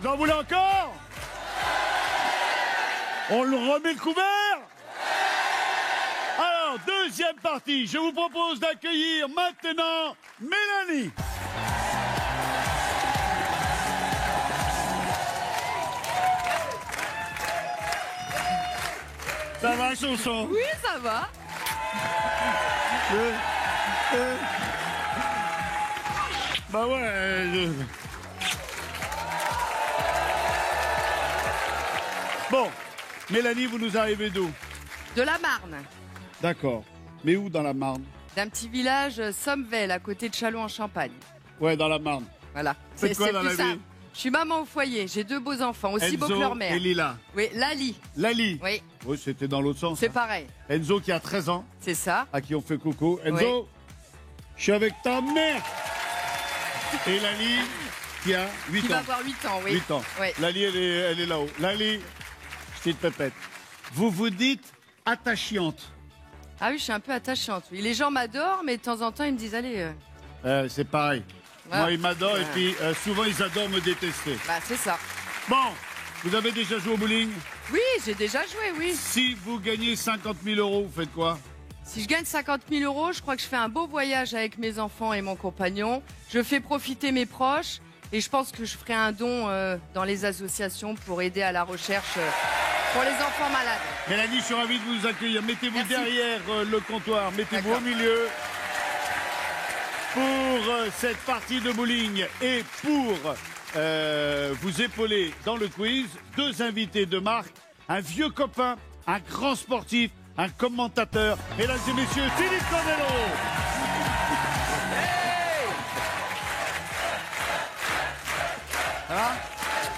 Vous en voulez encore? On le remet le couvert? Alors, deuxième partie, je vous propose d'accueillir maintenant Mélanie. Ça va, Chanson? Oui, ça va. Bah ouais. Bon, Mélanie, vous nous arrivez d'où? De la Marne. D'accord. Mais où dans la Marne? D'un petit village Sommevel, à côté de Châlons en Champagne. Ouais, dans la Marne. Voilà. Faites quoi dans la vie? Je suis maman au foyer, j'ai 2 beaux enfants, aussi beaux que leur mère. Et Lila. Oui, Lali. Lali. Oui. Oui, c'était dans l'autre sens. C'est hein. pareil. Enzo qui a 13 ans, C'est ça. à qui on fait coucou. Enzo, je suis avec ta mère. Et Lali qui a 8 Qui ans. va avoir 8 ans, oui. 8 ans. Oui. Lali, elle est là-haut. Lali, petite pépette. Vous vous dites attachante. Ah oui, je suis un peu attachante. Oui. Les gens m'adorent, mais de temps en temps, ils me disent, allez... C'est pareil. Voilà. Moi, ils m'adorent et puis souvent, ils adorent me détester. Bah, c'est ça. Bon, vous avez déjà joué au bowling? Oui, j'ai déjà joué, oui. Si vous gagnez 50 000 euros, vous faites quoi? Si je gagne 50 000 euros, je crois que je fais un beau voyage avec mes enfants et mon compagnon. Je fais profiter mes proches et je pense que je ferai un don dans les associations pour aider à la recherche pour les enfants malades. Mélanie, je suis ravi de vous accueillir. Mettez-vous Merci. derrière le comptoir, mettez-vous au D'accord. milieu pour cette partie de bowling et pour vous épauler dans le quiz. 2 invités de marque, un vieux copain, un grand sportif, un commentateur. Mesdames et messieurs, Philippe Candeloro. Ça va?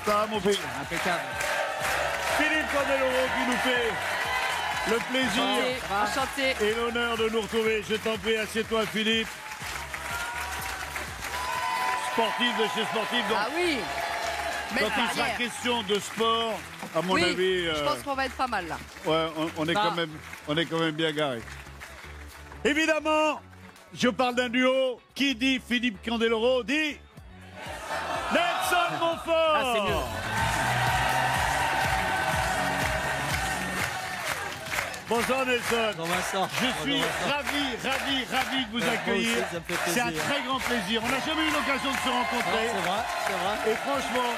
Ça va, mon Philippe? Impeccable. Philippe Candeloro qui nous fait le plaisir Enchanté. et l'honneur de nous retrouver. Je t'en prie, assieds-toi, Philippe. Sportif de chez Sportif. Donc, Ah oui. quand Mettre il sera barrière. question de sport, à mon Oui, avis, je pense qu'on va être pas mal là. ouais, on est Bah. on est quand même bien garé. Évidemment, je parle d'un duo. Qui dit Philippe Candeloro dit Nelson Montfort. Ah, c'est mieux. Bonjour Nelson. Bonjour Vincent. Je suis ravi de vous accueillir. Moi aussi, ça me fait C'est un plaisir. très grand plaisir. On n'a jamais eu l'occasion de se rencontrer. C'est vrai, c'est vrai. Et franchement,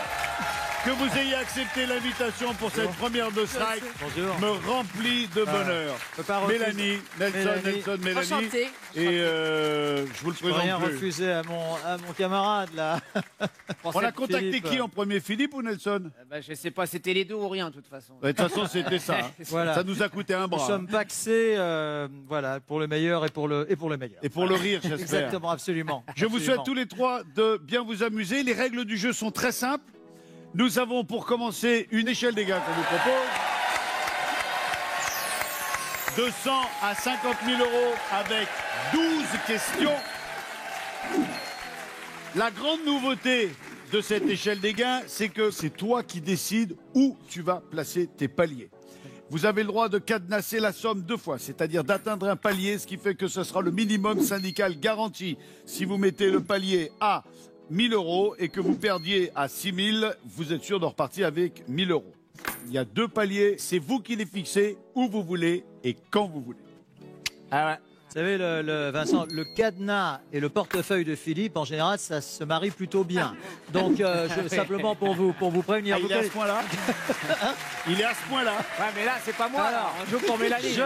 que vous ayez accepté l'invitation pour cette première de Strike Bonjour. me remplit de bonheur. peux pas refuser. Mélanie, Mélanie. Enchantée. Et je vous le Je peux rien présente plus. refuser à mon camarade là. On a contacté qui en premier, Philippe ou Nelson? Bah, je sais pas, c'était les deux ou rien de toute façon. De toute façon, c'était ça. hein. Voilà. Ça nous a coûté un Nous bras. sommes paxés, voilà, pour le meilleur et pour le meilleur. Et pour le rire, j'espère. Exactement, absolument. Je vous Absolument. souhaite tous les trois de bien vous amuser. Les règles du jeu sont très simples. Nous avons pour commencer une échelle des gains qu'on vous propose. De 100 à 50 000 euros avec 12 questions. La grande nouveauté de cette échelle des gains, c'est que c'est toi qui décides où tu vas placer tes paliers. Vous avez le droit de cadenasser la somme 2 fois, c'est-à-dire d'atteindre un palier, ce qui fait que ce sera le minimum syndical garanti. Si vous mettez le palier à 1 000 euros et que vous perdiez à 6 000, vous êtes sûr de repartir avec 1 000 euros. Il y a 2 paliers, c'est vous qui les fixez où vous voulez et quand vous voulez. Ah ouais. Vous savez, Vincent, le cadenas et le portefeuille de Philippe, en général, ça se marie plutôt bien. Donc, simplement pour vous prévenir. Il est à ce point-là. Il est à ce point-là. Ouais, mais là, c'est pas moi, alors. On joue pour Mélanie.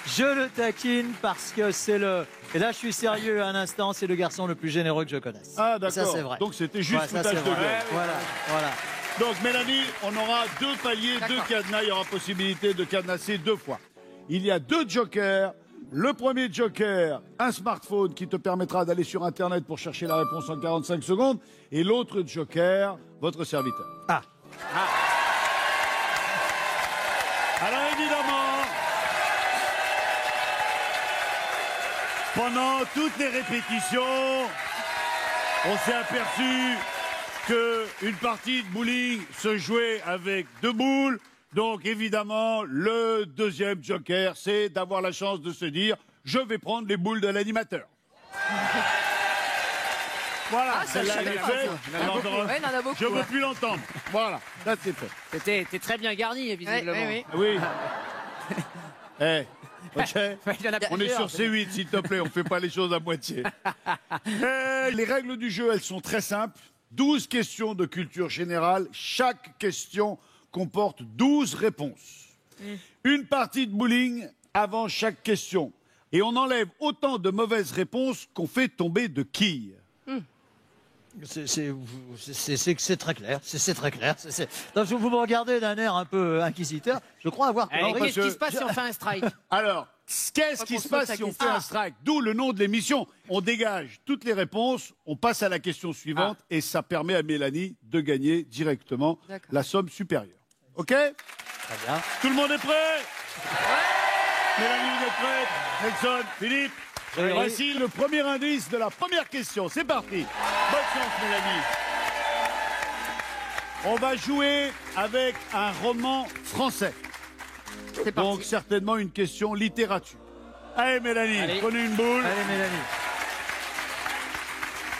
Je le taquine parce que c'est le... Et là, je suis sérieux un instant, c'est le garçon le plus généreux que je connaisse. Ah d'accord. Ça, c'est vrai. Donc c'était juste Ouais, ça, foutage c'est de vrai. gueule. Voilà. Donc Mélanie, on aura 2 paliers, 2 D'accord. cadenas. Il y aura possibilité de cadenasser 2 fois. Il y a 2 jokers. Le premier joker, un smartphone qui te permettra d'aller sur Internet pour chercher la réponse en 45 secondes. Et l'autre joker, votre serviteur. Ah. Alors évidemment, pendant toutes les répétitions, on s'est aperçu qu'une partie de bowling se jouait avec 2 boules. Donc évidemment, le deuxième joker, c'est d'avoir la chance de se dire « Je vais prendre les boules de l'animateur ». Voilà, Ah, ça, celle-là, je elle est savais pas, faite. ça. Alors, Ouais, il y en a beaucoup. je ne veux hein. plus l'entendre. Voilà, là c'est fait. T'es très bien garni, visiblement. Ouais, Oui. Eh, ok. Il y en a On est plusieurs. sur C8, s'il te plaît, on ne fait pas les choses à moitié. Les règles du jeu, elles sont très simples. 12 questions de culture générale. Chaque question comporte 12 réponses. Une partie de bowling avant chaque question. Et on enlève autant de mauvaises réponses qu'on fait tomber de quilles. C'est très clair. C'est très clair. Donc, vous me regardez d'un air un peu inquisiteur. Je crois avoir Eh, compris. Qu'est-ce qui se passe si on fait un strike? Alors, qu'est-ce qui se passe si on fait un strike? D'où le nom de l'émission. On dégage toutes les réponses, on passe à la question suivante et ça permet à Mélanie de gagner directement D'accord. la somme supérieure. OK? Très bien. Tout le monde est prêt? Mélanie, vous êtes prête? Nelson, Philippe? Oui. Voici le premier indice de la première question. C'est parti. Bonne chance, Mélanie. On va jouer avec un roman français. C'est Donc parti. certainement une question littérature. Allez Mélanie, Allez. prenez une boule Allez, Mélanie.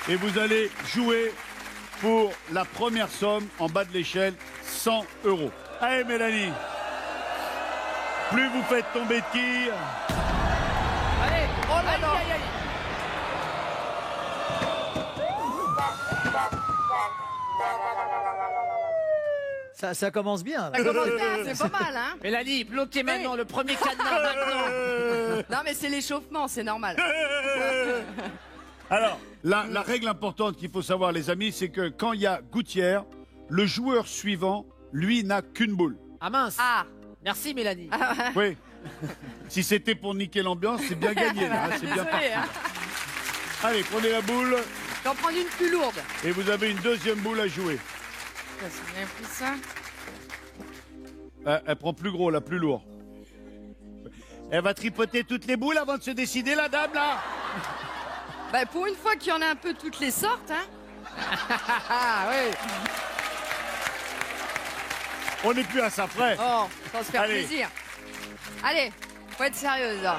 et vous allez jouer pour la première somme en bas de l'échelle, 100 €. Allez Mélanie, plus vous faites tomber de quilles, Allez, Oh là là. aïe, aïe, aïe. Ça commence bien. là. Ça commence bien, c'est pas mal, hein? Mélanie, bloquez maintenant le premier cadenas, maintenant. Non, mais c'est l'échauffement, c'est normal. Alors, la règle importante qu'il faut savoir, les amis, c'est que quand il y a gouttière, le joueur suivant, lui, n'a qu'une boule. Ah mince. Ah, Merci, Mélanie. Oui. Si c'était pour niquer l'ambiance, c'est bien gagné, là. Hein, c'est bien parti. désolé, hein. Allez, prenez la boule J'en prends une plus lourde. et vous avez une deuxième boule à jouer. Ça, c'est bien pris, ça. Elle prend plus gros, la plus lourde. Elle va tripoter toutes les boules avant de se décider, la dame, là. Bah, pour une fois qu'il y en a un peu toutes les sortes, hein. Ah oui. On n'est plus à ça près. Oh, faut se faire Allez. plaisir. Allez, faut être sérieuse, là.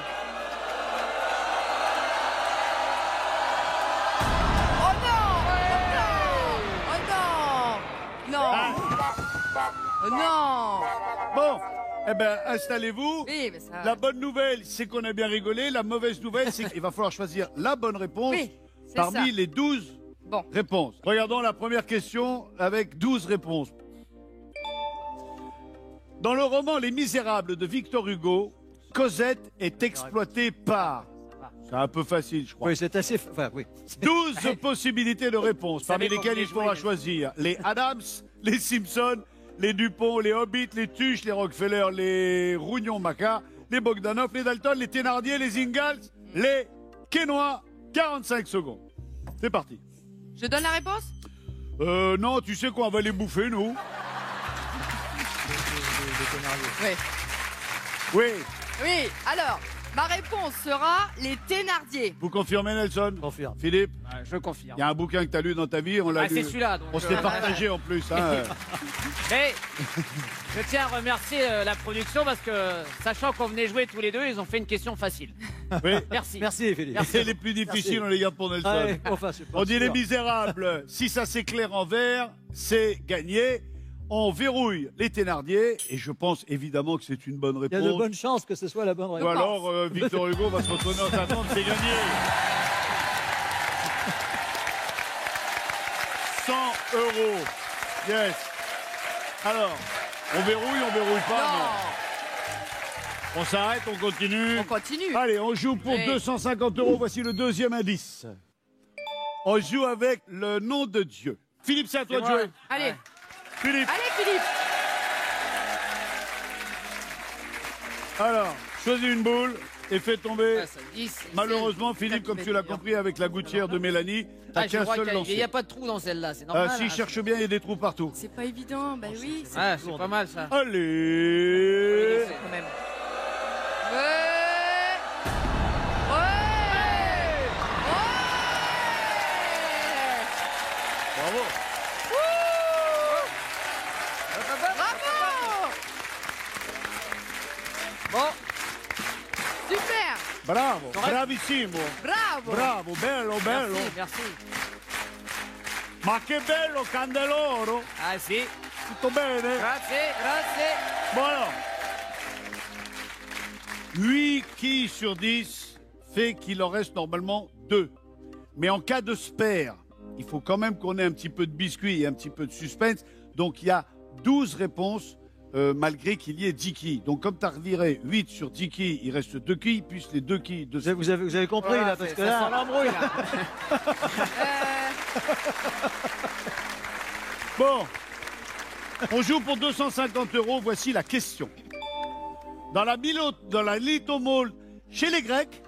Oh non! Oh non! Oh non! Ah. Non! Oh non! Bon, eh ben, installez-vous. Oui, mais ça... La bonne nouvelle, c'est qu'on a bien rigolé. La mauvaise nouvelle, c'est qu'il va falloir choisir la bonne réponse Oui, c'est parmi ça. les 12 Bon, réponses. Regardons la première question avec 12 réponses. Dans le roman Les Misérables de Victor Hugo, Cosette est exploitée par... C'est un peu facile, je crois. Oui, c'est assez. Enfin, oui. 12 possibilités de réponse, parmi savez lesquelles qu'on il voulait faudra jouer. choisir les Adams, les Simpsons, les Dupont, les Hobbits, les Tuches, les Rockefeller, les Rougnon-Maca, les Bogdanov, les Dalton, les Thénardier, les Ingalls, les Quénois. 45 secondes. C'est parti. je donne la réponse? Non, tu sais quoi, on va les bouffer, nous. Oui. Oui. Oui, alors, ma réponse sera les Thénardier. Vous confirmez, Nelson? Confirme. Philippe, Ouais, je confirme. il y a un bouquin que tu as lu dans ta vie, on l'a Ah, lu. c'est celui-là. donc, On se l'est partagé en plus. Hein. Mais je tiens à remercier la production parce que, sachant qu'on venait jouer tous les deux, ils ont fait une question facile. Oui. Merci. Merci, Philippe. Et les plus difficiles, on les garde pour Nelson. Allez, enfin, c'est pas On dit sûr. les misérables. Si ça s'éclaire en vert, c'est gagné. On verrouille les Thénardier. Et je pense évidemment que c'est une bonne Il y a de réponse. bonnes chances que ce soit la bonne Ou réponse. alors Victor Hugo va se retourner dans sa tente, c'est gagné. 100 €. Yes. Alors, on verrouille pas. Non, On s'arrête, on continue. on continue. Allez, on joue pour Oui. 250 €. Voici le deuxième indice. On joue avec le nom de Dieu. Philippe, c'est à toi de jouer. Allez, Philippe, allez Philippe. alors, choisis une boule et fais tomber. Ah, ça, 10. Malheureusement, Philippe, comme tu l'as compris avec la gouttière de Mélanie, t'as Ah, je qu'un vois seul qu'il n'y lancer. a pas de trou dans celle-là, c'est normal. Si hein. cherche bien, il y a des trous partout. C'est pas évident, bah oui. Ah, c'est pas mal ça. Allez. Quand même. Ouais. Ouais. Bravo. Bravo. Bon, Super. Bravo. Correct. Bravissimo. Bravo. Bravo. Bello, bello. merci, merci. Ma che bello Candeloro! Ah si. Tutto bene? Grazie, grazie. Bon alors, 8 quilles sur 10 fait qu'il en reste normalement 2. Mais en cas de spare, il faut quand même qu'on ait un petit peu de biscuit et un petit peu de suspense. Donc il y a 12 réponses malgré qu'il y ait 10 quilles. Donc comme tu as reviré 8 sur 10 quilles, il reste 2 quilles plus les 2 quilles de... Vous avez compris Voilà, là, parce que ça sent là, l'embrouille là. Bon, on joue pour 250 €. Voici la question. Dans la lithomole chez les Grecs,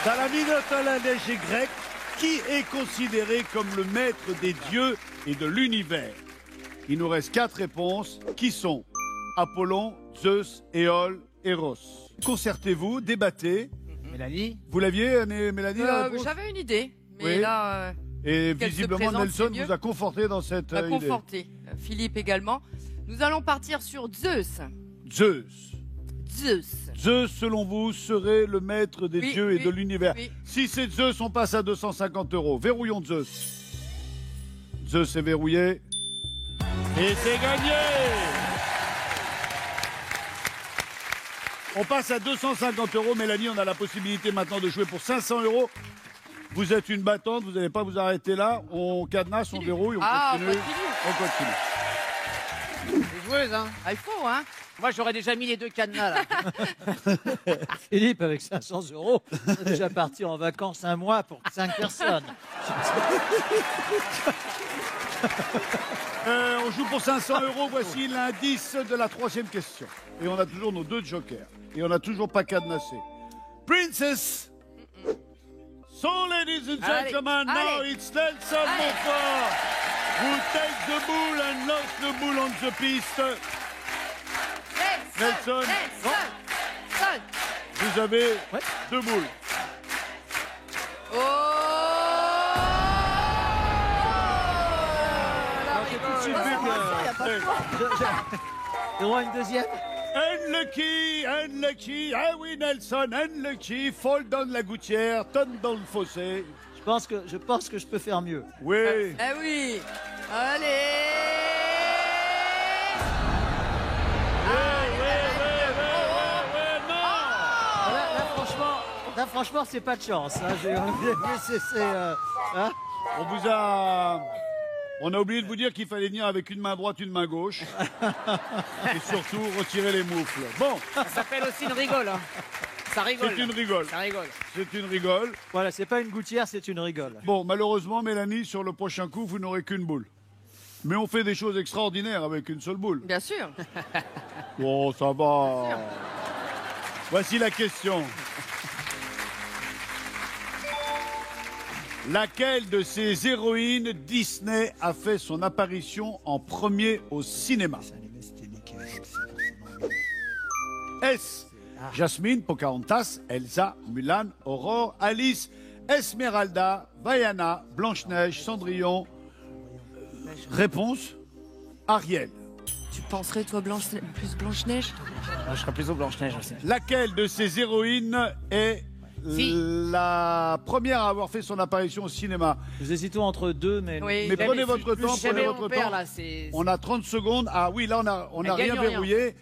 dans la mythologie grecque, qui est considéré comme le maître des dieux et de l'univers? Il nous reste 4 réponses qui sont Apollon, Zeus, Éole, Eros. Concertez-vous, débattez. Mélanie. Vous l'aviez, Mélanie, la réponse? J'avais une idée, mais Oui. là, Et qu'elle se visiblement, présente, Nelson c'est mieux. vous a conforté dans cette m'a idée. conforté. Philippe également. Nous allons partir sur Zeus. Zeus. Zeus. Zeus, selon vous, serait le maître des Oui, dieux et oui, de l'univers. oui. Si c'est Zeus, on passe à 250 €. Verrouillons Zeus. Zeus est verrouillé. Et c'est gagné! On passe à 250 €. Mélanie, on a la possibilité maintenant de jouer pour 500 €. Vous êtes une battante, vous n'allez pas vous arrêter là. On cadenasse, on verrouille, on Ah, on continue. continue. On continue. Les joueuses, hein. Ah, il faut, hein. Moi, j'aurais déjà mis les 2 cadenas là. Philippe, avec 500 €, on est déjà parti en vacances un mois pour 5 personnes. On joue pour 500 €. Voici l'indice de la 3e question. Et on a toujours nos 2 jokers. Et on n'a toujours pas cadenassé. Princess. So, ladies and Allez, gentlemen, now allez. it's Nelson Allez. Montfort who takes the bull and lost the bull on the piste. Nelson. Nelson. Vous avez 2 boules. Oh J'ai tout de suite vu que... J'ai droit à une deuxième. Unlucky, ah oui Nelson, unlucky, fall down la gouttière, tombe dans le fossé. Je pense que je peux faire mieux. Oui. Eh oui. Allez. Là, franchement, c'est pas de chance. Hein. Hein. On a oublié de vous dire qu'il fallait venir avec une main droite, une main gauche. Et surtout, retirer les moufles. Bon, Ça s'appelle aussi une rigole. Hein. Ça rigole. c'est une rigole. Ça rigole. C'est une rigole. Voilà, c'est pas une gouttière, c'est une rigole. Bon, malheureusement, Mélanie, sur le prochain coup, vous n'aurez qu'une boule. Mais on fait des choses extraordinaires avec une seule boule. Bien sûr. Oh, ça va. Voici la question. Laquelle de ces héroïnes Disney a fait son apparition en premier au cinéma? Est-ce Jasmine, Pocahontas, Elsa, Mulan, Aurore, Alice, Esmeralda, Vaiana, Blanche-Neige, Cendrillon? Réponse, Ariel. Tu penserais, toi, plus Blanche-Neige? Moi, je serais plutôt Blanche-Neige aussi. Laquelle de ces héroïnes est la première à avoir fait son apparition au cinéma? Nous hésitons entre deux, mais... Oui. Mais prenez votre temps, Si jamais prenez on votre perd, temps. là, c'est... On a 30 secondes. Ah oui, là, on a Elle rien gagne rien. verrouillé.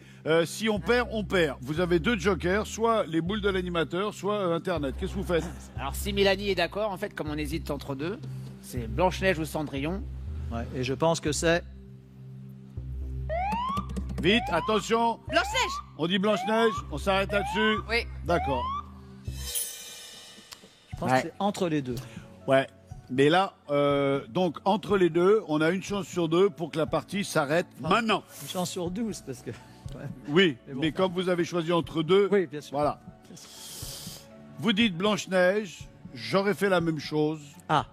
Si on perd, on perd. Vous avez 2 jokers, soit les boules de l'animateur, soit Internet. Qu'est-ce que vous faites? Alors, si Mélanie est d'accord, en fait, comme on hésite entre deux, c'est Blanche-Neige ou Cendrillon. Ouais, et je pense que c'est... Vite, attention. Blanche-Neige. On dit Blanche-Neige, on s'arrête là-dessus. Oui. D'accord. Je pense Ouais. que c'est entre les deux. Ouais. Mais là, donc, entre les deux, on a une chance sur 2 pour que la partie s'arrête maintenant. Une chance sur 12, parce que... Oui, Mais bon, mais comme vous avez choisi entre 2, Oui, bien sûr. voilà. Vous dites Blanche-Neige, j'aurais fait la même chose. Ah,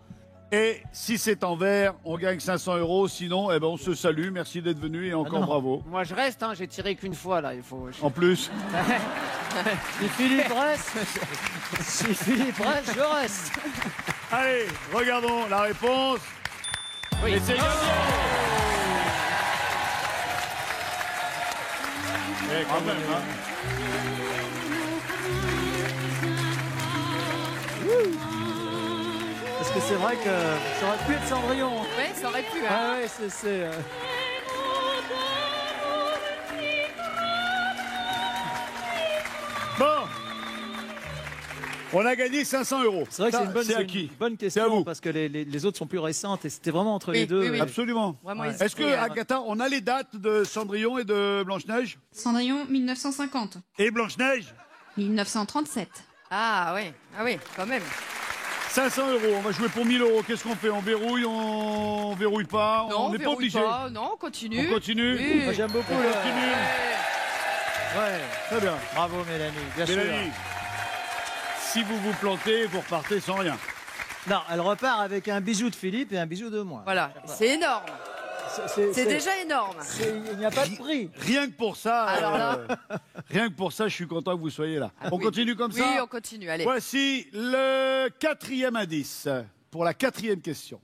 Et si c'est en vert, on gagne 500 €. Sinon, eh ben, on se salue. Merci d'être venu et encore non. bravo. Moi, je reste, hein, j'ai tiré qu'une fois, là. Il faut... En plus, si Philippe reste, si Philippe reste, je reste. allez, regardons la réponse. Oui. Et c'est gagné. Eh, quand même, hein. que c'est vrai que ça aurait pu être Cendrillon. Ouais, ça aurait pu. Hein. Ah ouais, c'est. Bon, on a gagné 500 €. C'est vrai que c'est à une qui? bonne C'est à question vous. parce que les autres sont plus récentes et c'était vraiment entre les Oui, deux. oui, oui. Absolument. Vraiment Ouais. hésité, Est-ce que, hein. Agatha, on a les dates de Cendrillon et de Blanche-Neige? Cendrillon, 1950. Et Blanche-Neige? 1937. Ah oui, quand même. 500 €, on va jouer pour 1000 €. Qu'est-ce qu'on fait? On verrouille, on verrouille pas? Non, on n'est pas verrouille obligé. pas. Non, on continue. On continue? Oui. Moi, j'aime beaucoup On le. continue. Ouais. Très bien. Bravo Mélanie, bien sûr. Mélanie, si vous vous plantez, vous repartez sans rien. Non, elle repart avec un bisou de Philippe et un bisou de moi. Voilà, c'est énorme. C'est déjà énorme. Il n'y a pas de prix. Rien que pour ça, Alors là. rien que pour ça, je suis content que vous soyez là. Ah on oui. continue comme ça? Oui, on continue, allez. Voici le 4e indice pour la 4e question.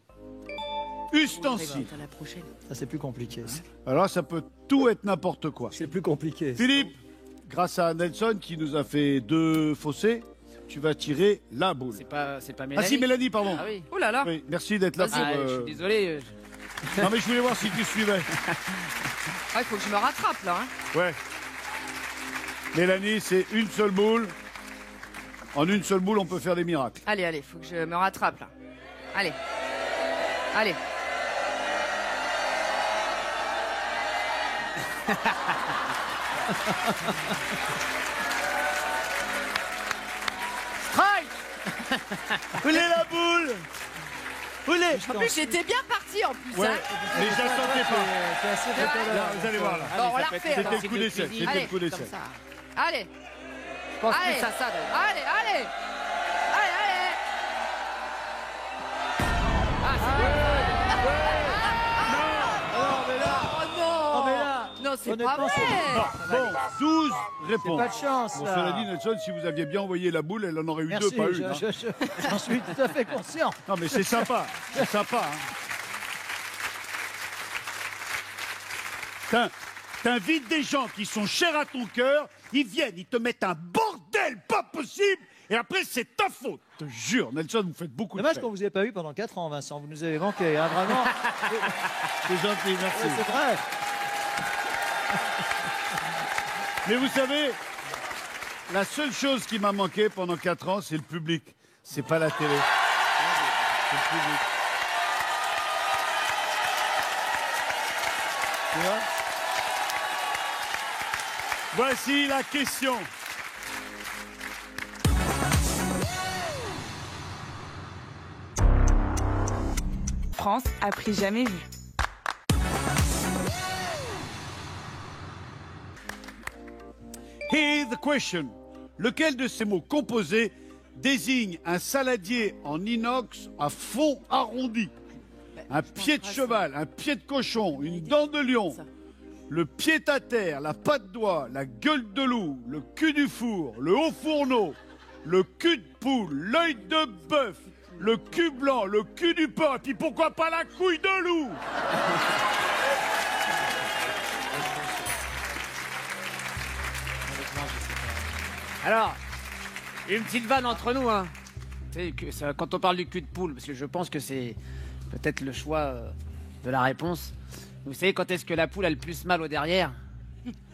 Ustensile. À la prochaine. Ça, c'est plus compliqué. Alors ça peut tout être n'importe quoi. C'est plus compliqué. Philippe, grâce à Nelson qui nous a fait 2 fossés, tu vas tirer la boule. C'est pas Ah Mélanie. si, Mélanie, pardon. Ah oui. Oh là là. Oui, merci d'être là. Vas-y. pour, Ah, je suis désolé. Non mais je voulais voir si tu suivais. Il faut que je me rattrape là. Hein. Ouais. Mélanie, c'est une seule boule. En une seule boule, on peut faire des miracles. Allez, faut que je me rattrape là. Allez. Allez. Strike. Où est la boule? Où est? En plus, j'étais bien parti en plus. Ouais, Hein. mais je la sentais pas. C'est assez Ouais. déconnant. Là, vous allez voir là. Bon, on ça la peut être refait alors. C'était le coup d'essai. cuisine. C'était Allez, le coup d'essai. comme ça. Allez. Je pense Allez. plus à ça. d'ailleurs. Allez, allez. Allez, allez. Ah, c'est bon. Oh, mais là, Oh non. oh, mais là, Non, c'est pas honnêtement, vrai. c'est- Bon, 12 c'est réponses. pas de chance. Bon, là. cela dit, Nelson, si vous aviez bien envoyé la boule, elle en aurait eu Merci, deux, pas une. Hein. j'en suis tout à fait conscient. Non, mais c'est sympa. C'est sympa. Hein. T'invites des gens qui sont chers à ton cœur, ils viennent, ils te mettent un bordel pas possible, et après, c'est ta faute. Je te jure, Nelson, vous faites beaucoup Dommage de qu'on peine. vous ait pas eu pendant 4 ans, Vincent. Vous nous avez manqué, hein, vraiment. C'est gentil, merci. Ouais, c'est vrai. Mais vous savez, la seule chose qui m'a manqué pendant 4 ans, c'est le public. C'est pas la télé. C'est le public. Tu vois? Voici la question. France a pris jamais vu. Here's the question. Lequel de ces mots composés désigne un saladier en inox à fond arrondi? Un pied de cheval, un pied de cochon, une dent de lion, le pied à terre, la patte d'oie, la gueule de loup, le cul du four, le haut fourneau, le cul de poule, l'œil de bœuf, le cul blanc, le cul du porc, et puis pourquoi pas la couille de loup? Alors, une petite vanne entre nous, hein. Tu sais, quand on parle du cul de poule, parce que je pense que c'est peut-être le choix de la réponse. Vous savez quand est-ce que la poule a le plus mal au derrière?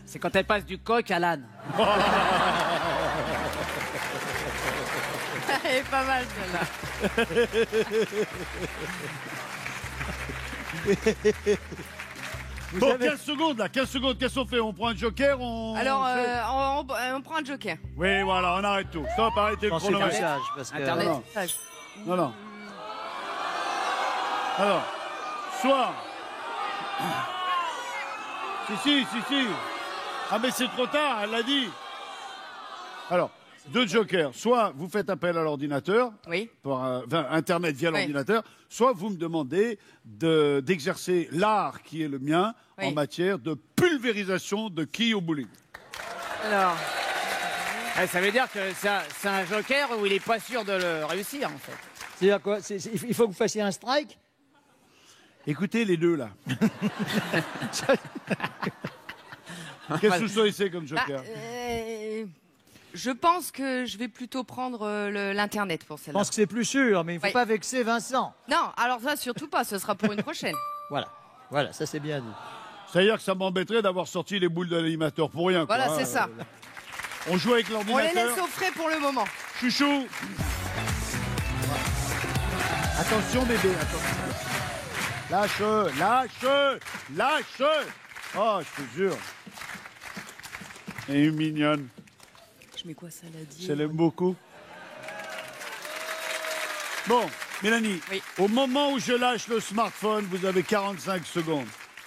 C'est quand elle passe du coq à l'âne. Elle est pas mal celle-là. Bon, 15 secondes là, 15 secondes, qu'est-ce qu'on fait? On prend un joker, Alors, fait- on prend un joker. Oui, voilà, on arrête tout. Stop, arrêtez le Ensuite, un chronomètre. message, parce que... Internet. non. Non, non. Alors, soit... Si. Ah mais c'est trop tard, elle l'a dit. Alors, deux jokers. Soit vous faites appel à l'ordinateur, Oui. enfin, Internet via Oui. l'ordinateur, soit vous me demandez d'exercer l'art qui est le mien Oui. en matière de pulvérisation de quilles au bowling. Alors, Ouais, ça veut dire que c'est un joker où il est pas sûr de le réussir, en fait. C'est-à-dire quoi? Il faut que vous fassiez un strike? Écoutez les deux là. Qu'est-ce que vous choisissez comme bah, joker? Je pense que je vais plutôt prendre l'Internet pour Je celle-là. pense que c'est plus sûr, mais il ne faut Oui. pas vexer Vincent. Non, alors ça, surtout pas, ce sera pour une prochaine. Voilà, voilà, ça c'est bien dit. C'est-à-dire que ça m'embêterait d'avoir sorti les boules de l'animateur pour rien. Voilà, quoi, c'est ça. On joue avec On les laisse l'ordinateur. au frais pour le moment. Chouchou. Attention bébé, attention. Lâche, lâche, lâche. Oh, je te jure. Elle est mignonne. Je mets quoi, saladier? Je l'aime beaucoup. Bon, Mélanie, Oui. au moment où je lâche le smartphone, vous avez 45 secondes.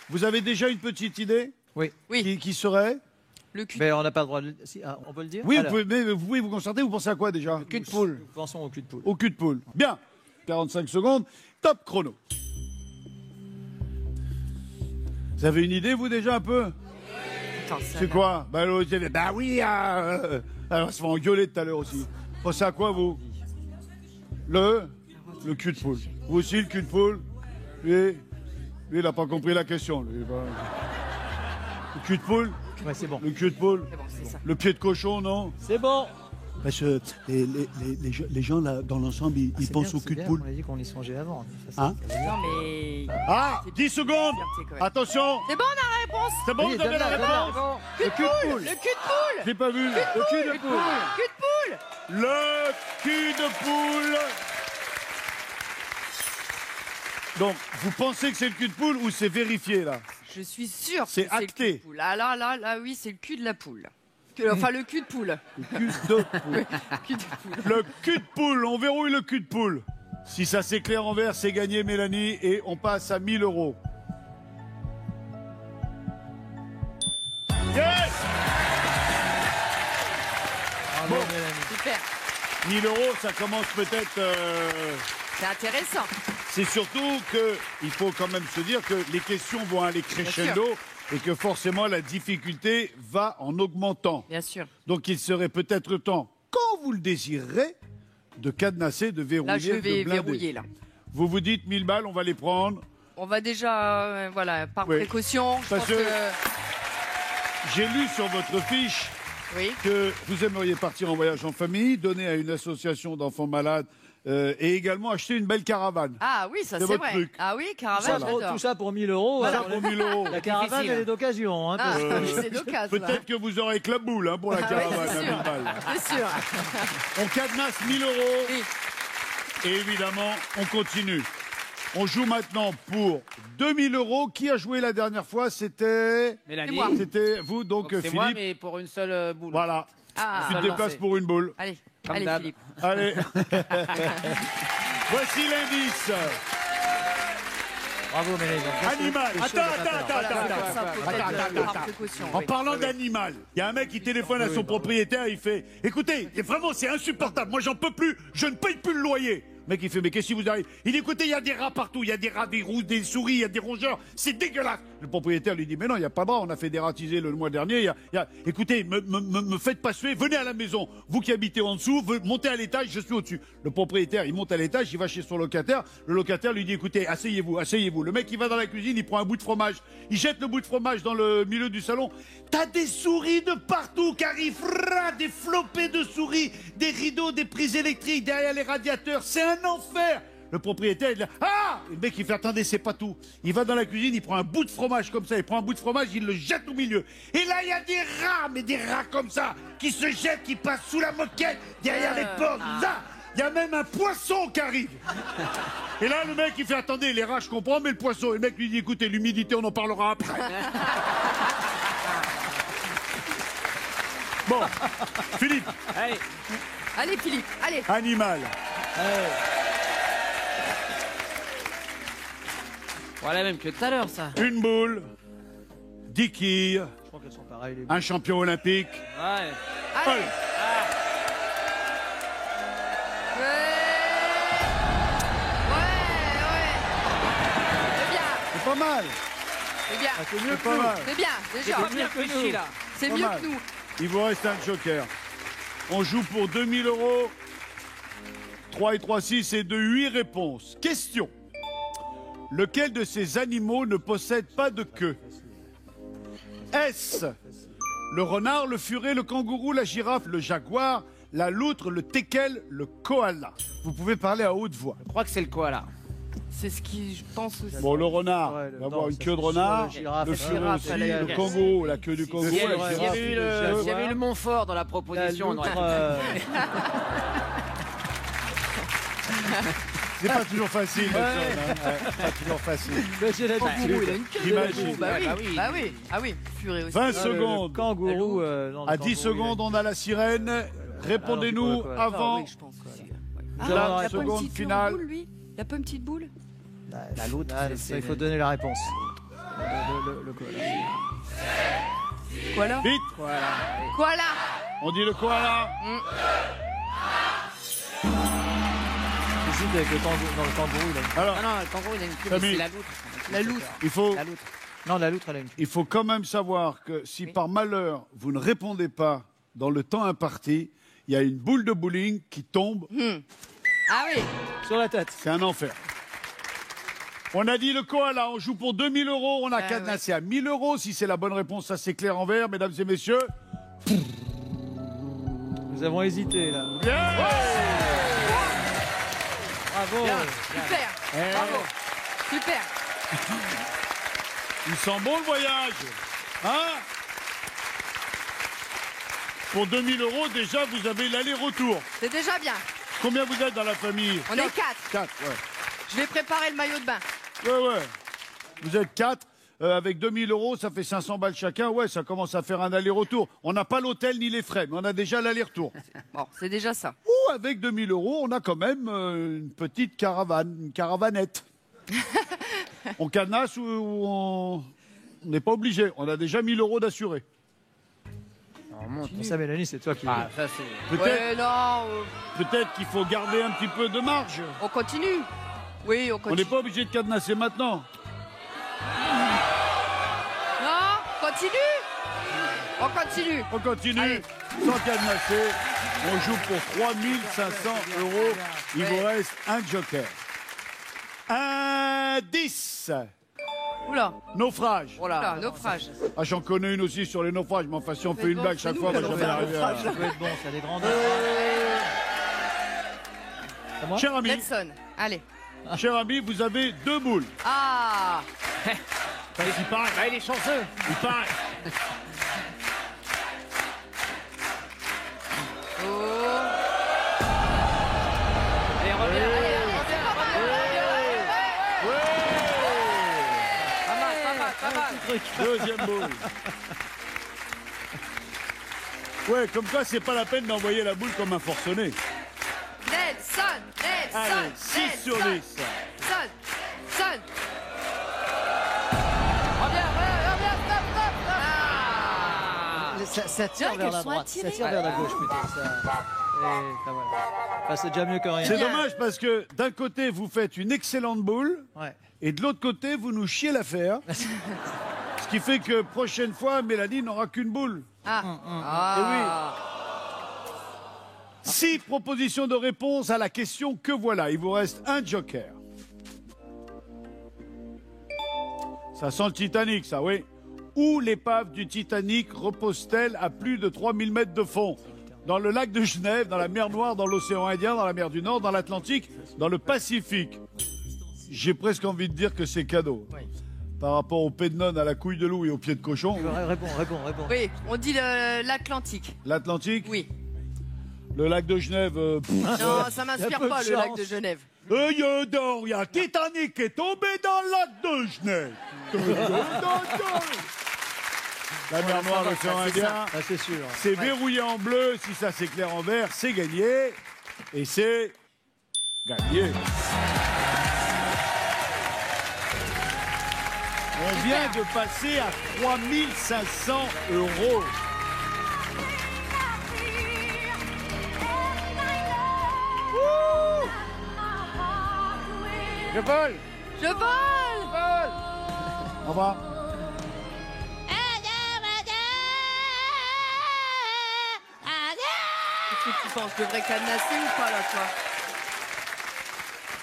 Vous avez déjà une petite idée Oui, Oui, qui serait le cul. mais on n'a pas le droit de... Si, ah, on peut le dire. Oui, Alors, mais vous pouvez vous concerter, vous pensez à quoi déjà Cul de poule. nous pensons au cul de poule. Au cul de poule. Bien, 45 secondes, top chrono. Vous avez une idée, vous, déjà, un peu Attends, ça, C'est là. quoi bah oui, alors, ça va engueuler tout à l'heure aussi. Pensez à quoi, vous Le cul de poule. Vous aussi, le cul de poule Lui, il n'a pas compris la question. Lui, le cul de poule Ouais, c'est bon. Le cul de poule C'est bon, c'est ça. Le pied de cochon, non C'est bon. Parce que les gens, là, dans l'ensemble, ils C'est pensent bien, au c'est cul de bien, poule. On a dit qu'on y songeait avant. Hein Non, mais. Ah 10 secondes quand même. Attention C'est bon, on a la réponse. C'est bon, Oui, vous avez la donne-la, réponse Le cul de poule. Le cul de poule. J'ai pas vu. Le cul de poule. Cul de poule. Le cul de poule. Donc, vous pensez que c'est le cul de poule ou c'est vérifié là Je suis sûre que C'est c'est le acté. cul de poule. Ah là, oui, c'est le cul de la poule. Enfin, le cul de poule. Le cul de poule. Cul de poule. Le cul de poule, on verrouille le cul de poule. Si ça s'éclaire en vert, c'est gagné, Mélanie, et on passe à 1000 euros. Yes Bravo, Bon. Mélanie. Super. 1000 euros, ça commence peut-être... C'est intéressant. C'est surtout qu'il faut quand même se dire que les questions vont aller crescendo et que forcément la difficulté va en augmentant. Bien sûr. Donc il serait peut-être temps, quand vous le désirerez, de cadenasser, de verrouiller, Là, je de vais blinder. verrouiller, là. Vous vous dites 1000 balles, on va les prendre. On va déjà, voilà, par Oui. précaution. Je Parce pense que- que... J'ai lu sur votre fiche Oui. que vous aimeriez partir en voyage en famille, donner à une association d'enfants malades et également acheter une belle caravane. Ah oui, ça C'est c'est votre vrai. truc. Ah oui, Tout caravane, ça, j'adore. tout ça pour 1000 euros. Ça alors, pour 1000 euros. la caravane, difficile. elle est d'occasion. Hein, Ah, parce que- oui, c'est d'occasion. là. Peut-être que vous aurez club boule hein, pour la Ah oui, caravane c'est à 1000 sûr. balles. C'est sûr. On cadenasse 1000 euros. Oui. Et évidemment, on continue. On joue maintenant pour 2000 euros. Qui a joué la dernière fois? C'était Mélanie. moi. C'était vous, donc C'est Philippe. moi, mais pour une seule boule. Voilà. Ah, Tu te Seulement, déplaces c'est- pour une boule. allez, Comme allez d'hab. Philippe. Allez. Voici l'indice. Bravo, Mélanie. Donc, là, c'est- Animal. c'est Attends, sûr de pas attends, perdre. attends, Voilà, attends. ça, peut-être, attends, par attends. précaution. En oui. parlant d'animal, il y a un mec qui téléphone à son propriétaire, il fait « Écoutez, vraiment c'est insupportable, moi j'en peux plus, je ne paye plus le loyer !» Le mec il fait « Mais qu'est-ce qui vous arrive ?» Il dit « Écoutez, il y a des rats partout, il y a des rats, des rousses, des souris, il y a des rongeurs, c'est dégueulasse !» Le propriétaire lui dit « Mais non, il n'y a pas de rats, on a fait dératisé le mois dernier, écoutez, me faites pas suer, venez à la maison, vous qui habitez en dessous, montez à l'étage, je suis au-dessus. » Le propriétaire, il monte à l'étage, il va chez son locataire, le locataire lui dit « Écoutez, asseyez-vous, asseyez-vous. » Le mec il va dans la cuisine, il prend un bout de fromage, il jette le bout de fromage dans le milieu du salon. T'as des souris de partout qui arrivent, des flopées de souris, des rideaux, des prises électriques derrière les radiateurs. C'est un enfer. Le propriétaire, il dit ah. Le mec il fait attendez, c'est pas tout. Il va dans la cuisine, il prend un bout de fromage comme ça, il prend un bout de fromage, il le jette au milieu. Et là il y a des rats, mais des rats comme ça, qui se jettent, qui passent sous la moquette, derrière les portes. Là, il y a même un poisson qui arrive. Et là, le mec, il fait attendez, les rats, je comprends, mais le poisson. Et le mec lui dit écoutez, l'humidité, on en parlera après. Bon, Philippe, Allez, Allez Philippe, allez. animal. voilà même que tout à l'heure, ça. Une boule, 10 quilles, Je crois qu'elles sont pareilles. Les... un champion olympique. Ouais. Allez. Allez. Ouais. C'est bien, C'est pas mal. c'est bien. C'est mieux C'est pas mal. C'est bien, déjà. J'ai bien réfléchi, là. C'est Pas mieux mal. que nous. Il vous reste un joker. On joue pour 2000 euros. 3 et 3, 6 et de 8 réponses. Question. Lequel de ces animaux ne possède pas de queue? Est-ce le renard, le furet, le kangourou, la girafe, le jaguar, la loutre, le teckel, le koala. Vous pouvez parler à haute voix. Je crois que c'est le koala. C'est ce qui, je pense aussi. Bon, le renard Ouais, va avoir non, une ça, queue de c'est renard, sûr, le girafe, le la furet girafe, aussi, elle est- le kangourou, la queue du kangourou, S'il y la avait girafe, eu le jaguar. s'il y avait eu le Montfort dans la La proposition, on aurait loutre, C'est pas toujours facile, Nelson, hein. Ouais, pas toujours facile. j'ai la Kangourou, il a une queue. J'imagine. Bah oui, Bah oui. bah oui. Ah oui, furet aussi. 20 le secondes. kangourou. À 10 secondes, on a la sirène. Répondez-nous quoi, Ah avant oui, je pense. Nous Ah, avons la il a pas une seconde petite queue en finale. boule, lui. Il a pas une petite boule. La loutre, il faut donner la réponse. Le koala. Quoi là Vite, Quoi là on dit le koala. J'hésite avec le kangourou. Non, le kangourou, il a une... Alors, Ah non, le kangourou, il a une queue, Samy. mais c'est la loutre. La loutre. il faut, La loutre. Non, la loutre, elle a une... il faut quand même savoir que si par malheur vous ne répondez pas dans le temps imparti, il y a une boule de bowling qui tombe. Ah oui. Sur la tête. C'est un enfer. On a dit le koala, on joue pour 2000 €, on a Ah cadenassé à 1000 €. Si c'est la bonne réponse, ça c'est clair en vert, mesdames et messieurs. Nous avons hésité, là. Bien. Bravo. Super. Bravo. Super. Il sent bon le voyage. Hein? Pour 2000 € déjà, vous avez l'aller-retour. C'est déjà bien. Combien vous êtes dans la famille? On est 4. 4, ouais. Je vais préparer le maillot de bain. Ouais. Vous êtes 4. Avec 2000 €, ça fait 500 balles chacun. Ouais, ça commence à faire un aller-retour. On n'a pas l'hôtel ni les frais, mais on a déjà l'aller-retour. Bon, c'est déjà ça. Ou avec 2000 €, on a quand même une petite caravane, une caravanette. On cadenasse ou on n'est pas obligé. On a déjà 1000 € d'assuré. On monte. Ça, Mélanie, c'est toi qui... Ah, ça c'est. Peut-être Ouais, non. peut-être qu'il faut garder un petit peu de marge. On continue. Oui, on On continue. n'est pas obligé de cadenasser maintenant. Non, continue. On continue. On continue Allez. sans cadenasser. On joue pour 3500 €. Il vous reste un joker. Un 10. Oula. Naufrage. Oula, naufrage. Ah, j'en connais une aussi sur les naufrages. Mais enfin, si on fait une bon, blague c'est chaque nous fois, qui on va allons jamais faire arriver à... Ça peut être bon, ça a des grandes... Cher ami, Nelson. Allez. cher ami, vous avez 2 boules. Ah. Il paraît. Ah, il est chanceux. Il paraît. Oh. Allez, reviens. Allez, Pas mal. Deuxième boule. Ouais, comme quoi, c'est pas la peine d'envoyer la boule comme un forcené. Nelson. Allez, 6 sur 10. Nelson. Reviens, stop. Ah. Ça tire Bien vers qu'elles la sont droite, attirées. ça tire vers la gauche plutôt. Ça... Et, enfin, voilà. Enfin, c'est déjà mieux que rien. C'est Bien. dommage parce que d'un côté, vous faites une excellente boule Ouais. et de l'autre côté, vous nous chiez l'affaire. Ce qui fait que prochaine fois, Mélanie n'aura qu'une boule. Ah. Ah. 6 propositions de réponse à la question que voilà. Il vous reste un joker. Ça sent le Titanic, ça, oui. Où l'épave du Titanic repose-t-elle à plus de 3000 mètres de fond? Dans le lac de Genève, dans la mer Noire, dans l'océan Indien, dans la mer du Nord, dans l'Atlantique, dans le Pacifique. J'ai presque envie de dire que c'est cadeau. Par rapport au pied de nonne, à la couille de loup et au pied de cochon. Réponds. Oui, on dit l'Atlantique. L'Atlantique, Oui. le lac de Genève. Non, ça y a m'inspire peu pas de le lac chance. de Genève. Il y a Titanic qui est tombé dans le lac de Genève. La mer Noire, l'océan Indien. Ah, c'est sûr. C'est verrouillé en bleu. Si ça s'éclaire en vert, c'est gagné. Et c'est gagné. On vient de passer à 3500 €. Je vole. Je vole. Au revoir. Qu'est-ce que tu penses? Je devrais cadenasser ou pas, là, toi?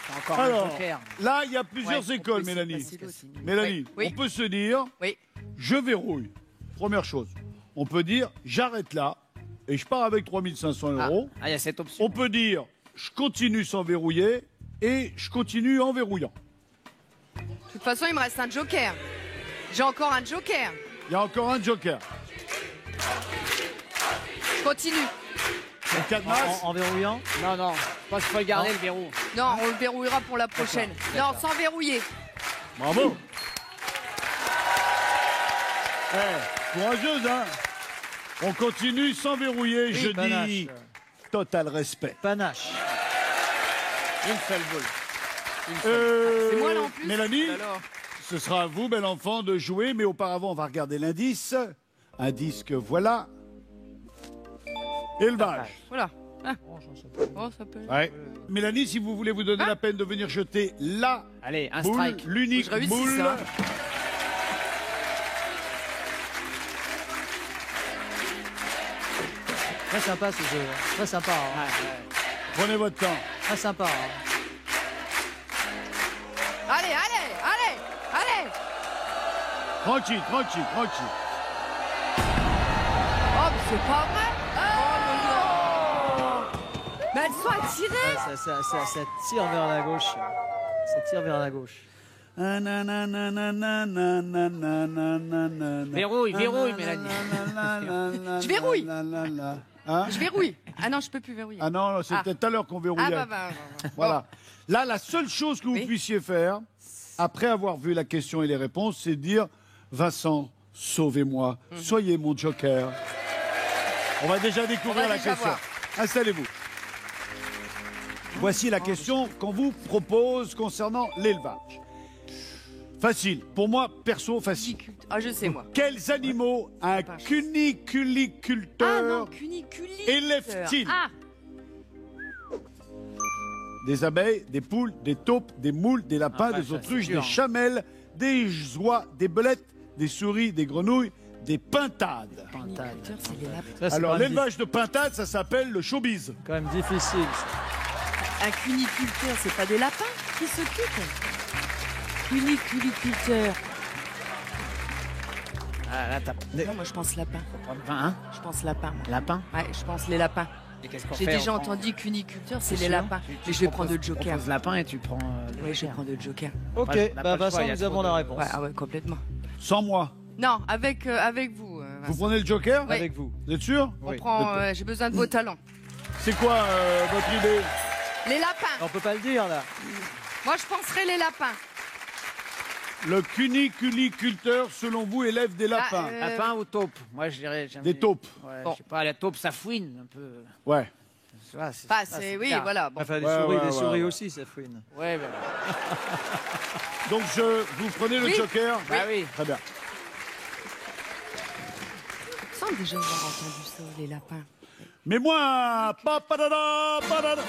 C'est encore un Alors, joker. là, il y a plusieurs Ouais, écoles, on peut Mélanie. essayer de passer l'autre. Mélanie, Oui. on peut se dire, Oui. je verrouille. Première chose. on peut dire j'arrête là et je pars avec 3500 euros. Ah, il y a cette option. On peut dire je continue sans verrouiller et je continue en verrouillant. De toute façon, il me reste un joker. J'ai encore un joker. Il y a encore un joker. Je continue. Le cadenas. En verrouillant. Non, non, je pense qu'il faut le garder, le verrou. Non, on le verrouillera pour la prochaine. Non, sans verrouiller. Bravo. Courageuse, hein. On continue sans verrouiller, je panache. dis total respect. Panache. Une seule boule. C'est moi là en plus. Mélanie, Alors. ce sera à vous, bel enfant, de jouer, mais auparavant, on va regarder l'indice. Indice que voilà. Élevage. Voilà. Ah. Oh, ça peut. Ouais. Mélanie, si vous voulez vous donner la peine de venir jeter la Allez, un boule, strike. l'unique Faut que je réussisse, boule. hein. Très sympa ce jeu. Très sympa. Hein. Prenez votre temps. Très sympa. Hein. Allez, allez, allez, allez. Tranquille, tranquille, tranquille. Oh, mais c'est pas vrai. Oh, non. Mais elles sont attirées. Ouais, ça tire vers la gauche. Ça tire vers la gauche. Verrouille, verrouille, Mélanie. Je verrouille. Hein? Je verrouille. Ah non, je peux plus verrouiller. Ah non, c'est Ah. peut-être tout à l'heure qu'on verrouillait. Ah bah. Voilà. Là, la seule chose que vous Oui. puissiez faire, après avoir vu la question et les réponses, c'est de dire Vincent, sauvez-moi, soyez mon joker. On va déjà découvrir On va la déjà question. voir. Installez-vous. Voici la question qu'on vous propose concernant l'élevage. Facile. Pour moi, perso, facile. Ah, je sais, moi. Quels animaux un Vache. Ah cuniculiculteur non, cuniculite. élève-t-il? Ah, Des abeilles, des poules, des taupes, des moules, des lapins, Ah, des ça, autruches, c'est dur, des hein. chamelles, des oies, des belettes, des souris, des grenouilles, des pintades. cuniculteur, c'est les lapins. Ça, c'est Alors quand même l'élevage de pintades, ça s'appelle le showbiz. quand même difficile. Ça. Un cuniculteur, c'est pas des lapins qui s'occupent. Cuniculteur. Ah, là, t'as Non, moi je pense lapin. prendre 20, hein. Je pense lapin. moi. Lapin. Ouais, je pense les lapins. Et qu'est-ce qu'on J'ai fait? déjà On prend- entendu cuniculteur, c'est C'est les sûr. lapins. Tu Mais je vais proposes- prendre le joker. proposes lapin et tu prends. Oui, je vais prendre le joker. Ok, Ouais, on n'a pas le Vincent, choix, il y a nous trop avons de- la réponse. Ouais, ah ouais, complètement. Sans moi. Non, avec vous. Vous prenez le joker Ouais. Avec vous. Vous êtes sûr? On Oui. prend. J'ai besoin de vos talents. C'est quoi votre idée? Les lapins. On peut pas le dire là. Moi, je penserais les lapins. Le cuniculiculteur, selon vous, élève des lapins. Lapin ou taupe? Moi, je dirais. j'aime Des bien- taupes. Ouais, Bon. je sais pas, la taupe, ça fouine un peu. Ouais. Tu vois, Bah, ça, c'est oui, clair. voilà. Bon. Enfin, des Ouais, souris, ouais, des ouais, souris ouais. aussi, ça fouine. Ouais, bah, Donc vous prenez le Oui. joker? bah oui. Très bien. Il me semble déjà avoir entendu ça, les lapins. Mais moi, papadada, padada.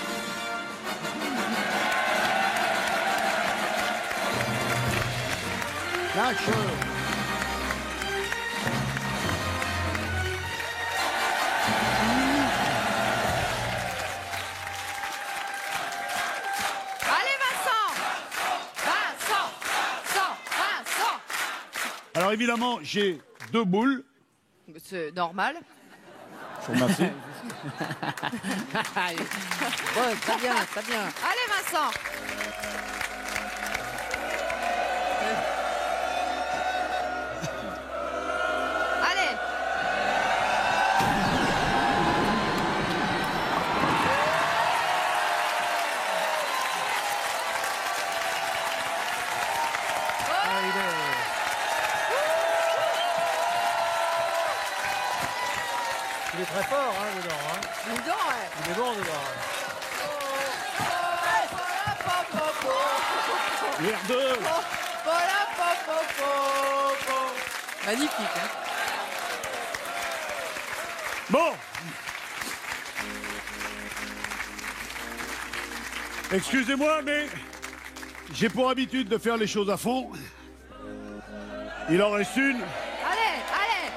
Lâche. Allez, Vincent. Vincent. Vincent. Vincent. Alors évidemment, j'ai deux boules. C'est normal. Je vous remercie. Ouais, très bien, très bien. Allez, Vincent. Allez. Il est très fort, hein, dedans. Hein. Dis donc, ouais. Il est bon dedans. Merde. Magnifique, hein. Bon. Excusez-moi, mais j'ai pour habitude de faire les choses à fond. Il en reste une. Allez, allez.